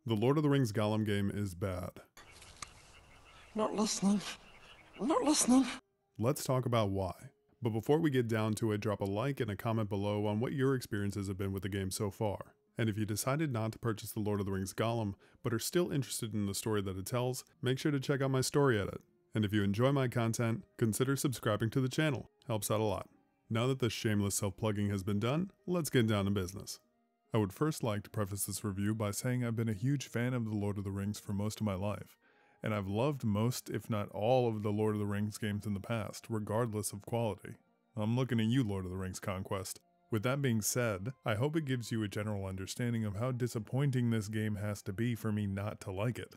The Lord of the Rings Gollum game is bad. Not listening. Not listening. Let's talk about why. But before we get down to it, drop a like and a comment below on what your experiences have been with the game so far. And if you decided not to purchase The Lord of the Rings Gollum, but are still interested in the story that it tells, make sure to check out my story edit. And if you enjoy my content, consider subscribing to the channel. Helps out a lot. Now that the shameless self-plugging has been done, let's get down to business. I would first like to preface this review by saying I've been a huge fan of The Lord of the Rings for most of my life, and I've loved most, if not all, of the Lord of the Rings games in the past, regardless of quality. I'm looking at you, Lord of the Rings Conquest. With that being said, I hope it gives you a general understanding of how disappointing this game has to be for me not to like it.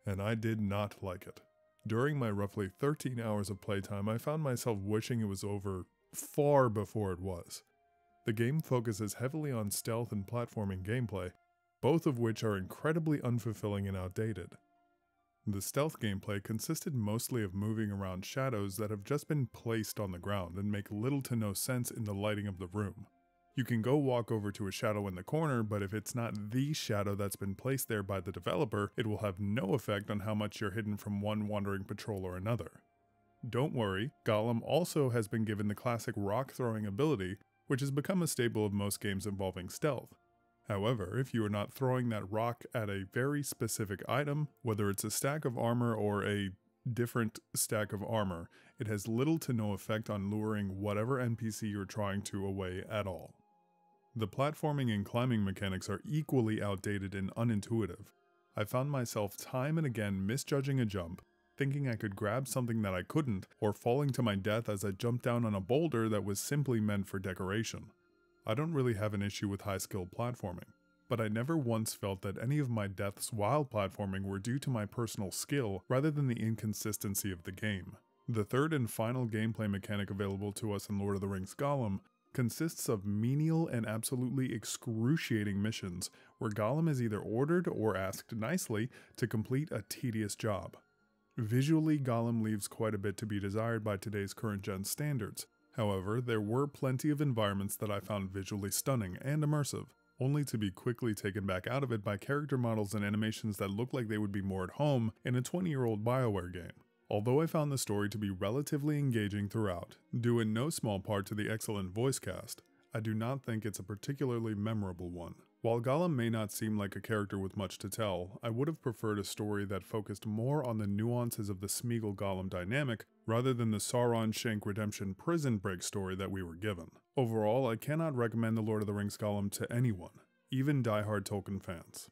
And I did not like it. During my roughly 13 hours of playtime, I found myself wishing it was over far before it was. The game focuses heavily on stealth and platforming gameplay, both of which are incredibly unfulfilling and outdated. The stealth gameplay consisted mostly of moving around shadows that have just been placed on the ground and make little to no sense in the lighting of the room. You can go walk over to a shadow in the corner, but if it's not the shadow that's been placed there by the developer, it will have no effect on how much you're hidden from one wandering patrol or another. Don't worry, Gollum also has been given the classic rock throwing ability, which has become a staple of most games involving stealth. However, if you are not throwing that rock at a very specific item, whether it's a stack of armor or a different stack of armor, it has little to no effect on luring whatever NPC you're trying to away at all. The platforming and climbing mechanics are equally outdated and unintuitive. I found myself time and again misjudging a jump, thinking I could grab something that I couldn't, or falling to my death as I jumped down on a boulder that was simply meant for decoration. I don't really have an issue with high-skill platforming, but I never once felt that any of my deaths while platforming were due to my personal skill rather than the inconsistency of the game. The third and final gameplay mechanic available to us in Lord of the Rings Gollum consists of menial and absolutely excruciating missions where Gollum is either ordered or asked nicely to complete a tedious job. Visually, Gollum leaves quite a bit to be desired by today's current-gen standards. However, there were plenty of environments that I found visually stunning and immersive, only to be quickly taken back out of it by character models and animations that look like they would be more at home in a 20-year-old BioWare game. Although I found the story to be relatively engaging throughout, due in no small part to the excellent voice cast, I do not think it's a particularly memorable one. While Gollum may not seem like a character with much to tell, I would have preferred a story that focused more on the nuances of the Smeagol-Gollum dynamic rather than the Sauron-Shank redemption prison break story that we were given. Overall, I cannot recommend The Lord of the Rings Gollum to anyone, even die-hard Tolkien fans.